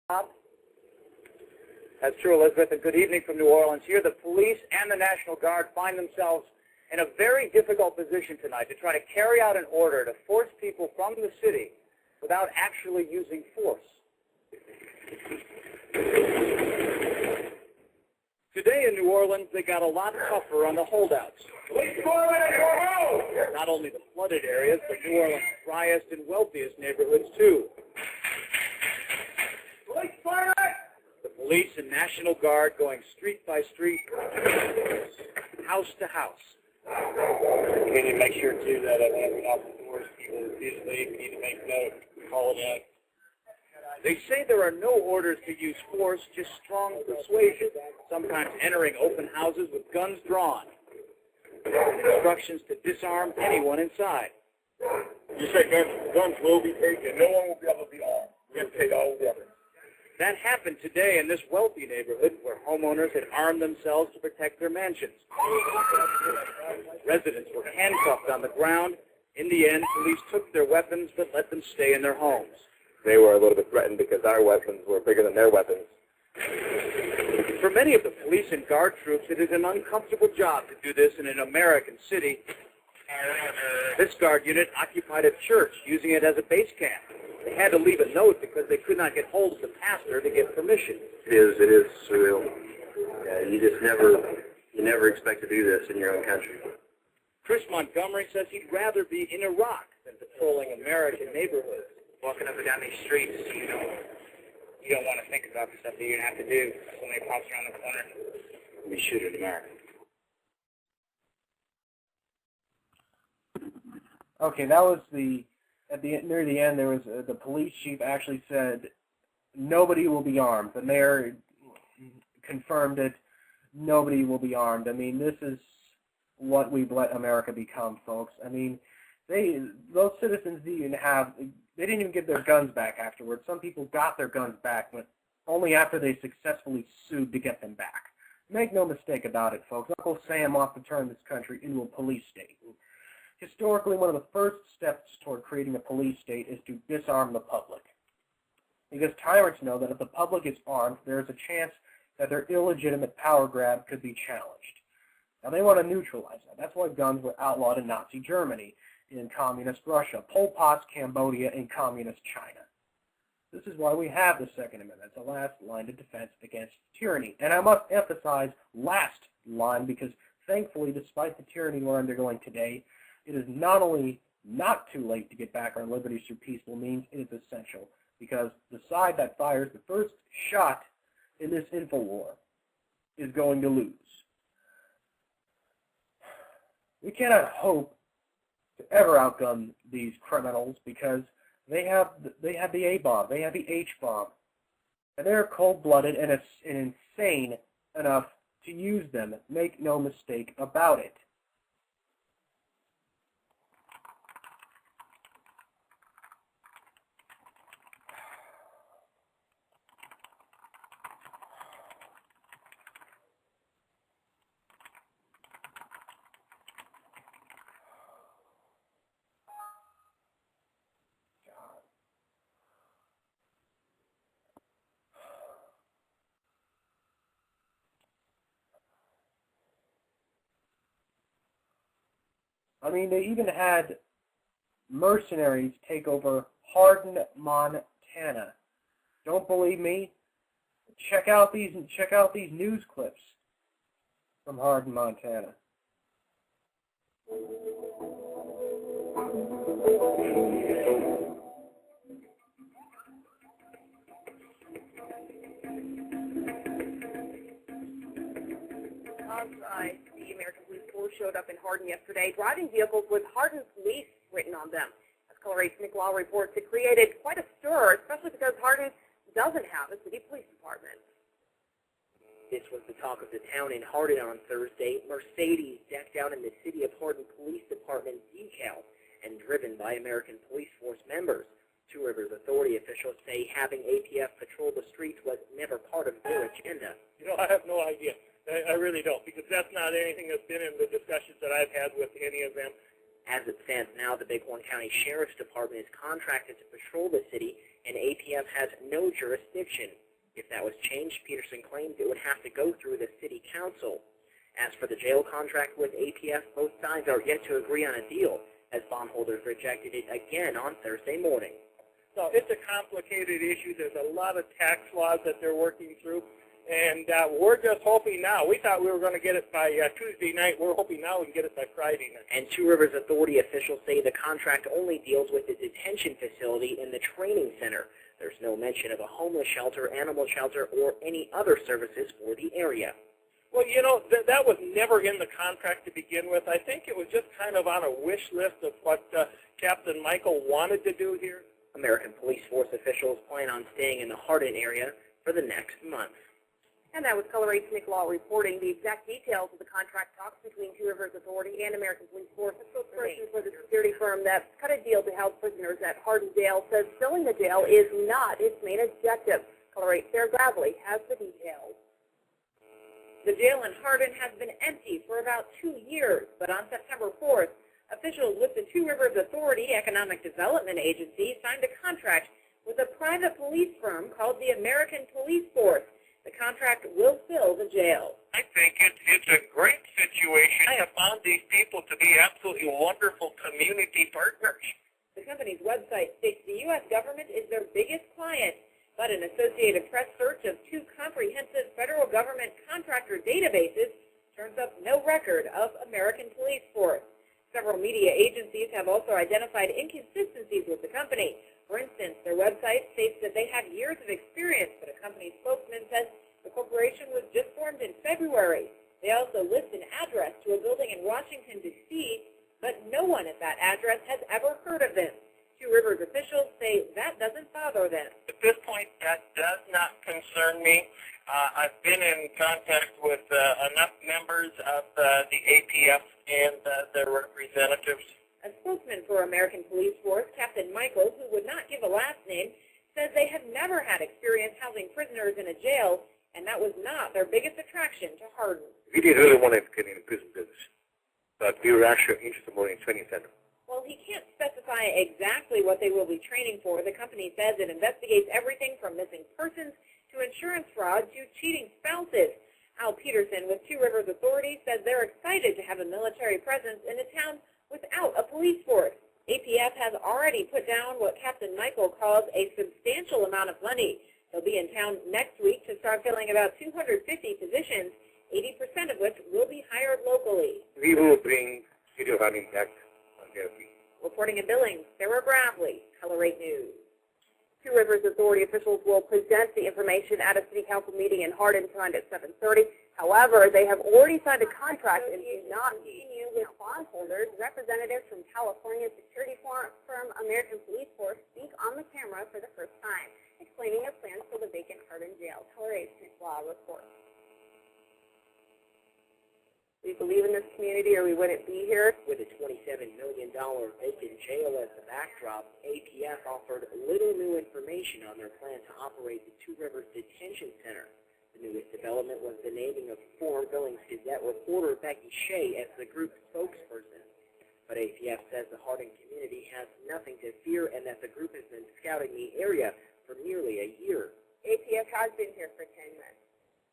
That's true, Elizabeth, and good evening from New Orleans. Here, the police and the National Guard find themselves in a very difficult position tonight to try to carry out an order to force people from the city without actually using force. Today in New Orleans, they got a lot tougher on the holdouts. Not only the flooded areas, but New Orleans' driest and wealthiest neighborhoods, too. The police and National Guard going street by street, house to house. We need to make sure, too, that whenever we knock on doors, people refuse to leave. We need to make note, call it out. They say there are no orders to use force, just strong persuasion, sometimes entering open houses with guns drawn. Instructions to disarm anyone inside. You say guns will be taken. No one will be able to be armed. We have to take all weapons. That happened today in this wealthy neighborhood where homeowners had armed themselves to protect their mansions. Residents were handcuffed on the ground. In the end, police took their weapons but let them stay in their homes. They were a little bit threatened because our weapons were bigger than their weapons. For many of the police and guard troops, it is an uncomfortable job to do this in an American city. This guard unit occupied a church, using it as a base camp. They had to leave a note because they could not get hold of the pastor to get permission. It is surreal. Yeah, you never expect to do this in your own country. Chris Montgomery says he'd rather be in Iraq than patrolling American neighborhoods. Walking up and down these streets, you don't want to think about the stuff that you're going to have to do. Somebody pops around the corner, we shoot at America. Okay, that was near the end, there was the police chief actually said nobody will be armed. The mayor confirmed it. Nobody will be armed. I mean, this is what we've let America become, folks. I mean, those citizens they didn't even get their guns back afterwards. Some people got their guns back, but only after they successfully sued to get them back. Make no mistake about it, folks. Uncle Sam wants to turn this country into a police state. Historically, one of the first steps toward creating a police state is to disarm the public. Because tyrants know that if the public is armed, there is a chance that their illegitimate power grab could be challenged. Now, they want to neutralize that. That's why guns were outlawed in Nazi Germany, in Communist Russia, Pol Pot's Cambodia, and Communist China. This is why we have the Second Amendment. It's the last line of defense against tyranny. And I must emphasize last line because, thankfully, despite the tyranny we're undergoing today, it is not only not too late to get back our liberties through peaceful means, it is essential because the side that fires the first shot in this info war is going to lose. We cannot hope to ever outgun these criminals because they have the A-bomb, they have the H-bomb, and they're cold-blooded and insane enough to use them. Make no mistake about it. I mean, they even had mercenaries take over Hardin, Montana. Don't believe me? Check out these news clips from Hardin, Montana. The American Police Force showed up in Hardin yesterday, driving vehicles with Hardin Police written on them. As Color 8's Nick Law reports, it created quite a stir, especially because Hardin doesn't have a city police department. This was the talk of the town in Hardin on Thursday. Mercedes decked out in the City of Hardin Police Department decal and driven by American Police Force members. Two Rivers Authority officials say having APF patrol the streets was never part of their agenda. I have no idea. I really don't, because that's not anything that's been in the discussions that I've had with any of them. As it stands now, the Bighorn County Sheriff's Department is contracted to patrol the city and APF has no jurisdiction. If that was changed, Peterson claims it would have to go through the city council. As for the jail contract with APF, both sides are yet to agree on a deal, as bondholders rejected it again on Thursday morning. So it's a complicated issue. There's a lot of tax laws that they're working through, and we're just hoping now. We thought we were going to get it by Tuesday night. We're hoping now we can get it by Friday night. And Two Rivers Authority officials say the contract only deals with the detention facility and the training center. There's no mention of a homeless shelter, animal shelter, or any other services for the area. Well, you know, that was never in the contract to begin with. I think it was just kind of on a wish list of what Captain Michael wanted to do here. American Police Force officials plan on staying in the Hardin area for the next month. And that was Color 8's Nick Law reporting. The exact details of the contract talks between Two Rivers Authority and American Police Force. A spokesperson for the security firm that cut a deal to house prisoners at Hardin Jail says filling the jail is not its main objective. Color 8's Sarah Gravely has the details. The jail in Hardin has been empty for about 2 years, but on September 4th, officials with the Two Rivers Authority Economic Development Agency signed a contract with a private police firm called the American Police Force. The contract will fill the jail. I think it's a great situation. I have found these people to be absolutely wonderful community partners. The company's website states the U.S. government is their biggest client, but an Associated Press search of 2 comprehensive federal government contractor databases turns up no record of American Police Force. Several media agencies have also identified inconsistencies with the company. For instance, their website states that they have years of experience, but a company spokesman says the corporation was just formed in February. They also list an address to a building in Washington, D.C., but no one at that address has ever heard of them. Two Rivers officials say that doesn't bother them. At this point, that does not concern me. I've been in contact with enough members of the APF and their representatives. A spokesman for American Police Force, Captain Michael, who would not give a last name, says they have never had experience housing prisoners in a jail, and that was not their biggest attraction to Hardin. We didn't really want to get into prison business, but we were actually interested more in training center. While he can't specify exactly what they will be training for, the company says it investigates everything from missing persons to insurance fraud to cheating spouses. Al Peterson with Two Rivers Authority says they're excited to have a military presence in a town without a police force. APF has already put down what Captain Michael calls a substantial amount of money. They'll be in town next week to start filling about 250 positions, 80% of which will be hired locally. We will bring City of Hardin back on their feet. Reporting in Billings, Sarah Gravely, Color 8 News. Two Rivers Authority officials will present the information at a city council meeting in Hardin tonight at 7:30. However, they have already signed a contract and do not continue with bondholders. Representatives from California security firm American Police Force speak on the camera for the first time, explaining their plans for the vacant Hardin jail. Color 8's Nick Law reports. We believe in this community or we wouldn't be here. With a $27 million vacant jail as the backdrop, APF offered little new information on their plan to operate the Two Rivers Detention Center. The newest development was the naming of former Billings Gazette reporter Becky Shea as the group's spokesperson. But APF says the Hardin community has nothing to fear and that the group has been scouting the area for nearly a year. APF has been here for 10 months,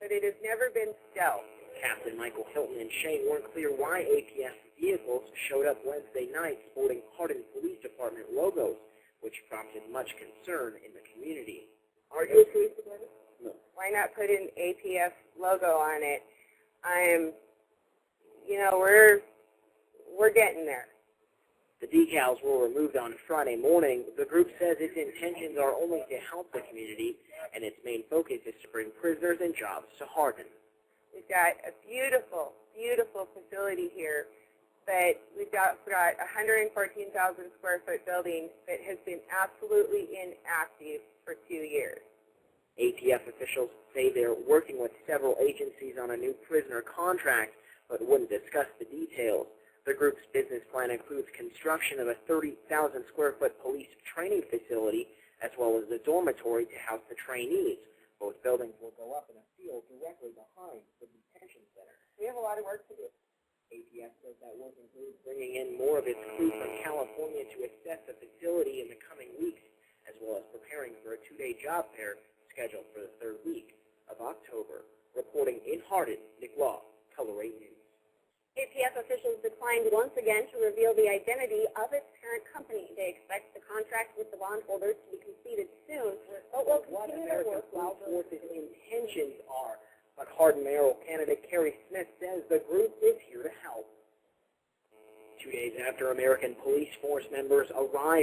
but it has never been stealth. Captain Michael Hilton and Shea weren't clear why APF vehicles showed up Wednesday night sporting Hardin Police Department logos, which prompted much concern in the community. Are you a police department? No. Why not put an APF logo on it? We're getting there. The decals were removed on Friday morning. The group says its intentions are only to help the community, and its main focus is to bring prisoners and jobs to Hardin. We've got a beautiful, beautiful facility here, but we've got 114,000 square foot building that has been absolutely inactive for 2 years. APF officials say they're working with several agencies on a new prisoner contract, but wouldn't discuss the details. The group's business plan includes construction of a 30,000 square foot police training facility, as well as a dormitory to house the trainees. Both buildings will go up in a field directly behind the detention center. We have a lot of work to do. APF says that work includes bringing in more of its crew from California to assess the facility in the coming weeks. as well as preparing for a 2-day job fair scheduled for the 3rd week of October. Reporting in Hardin, Nick Law, Color 8 News. APS officials declined once again to reveal the identity of its parent company. They expect the contract with the bondholders to be completed soon, but will continue their work while Force's intentions are. But Hardin mayoral candidate Kerry Smith says the group is here to help. 2 days after American police force members arrive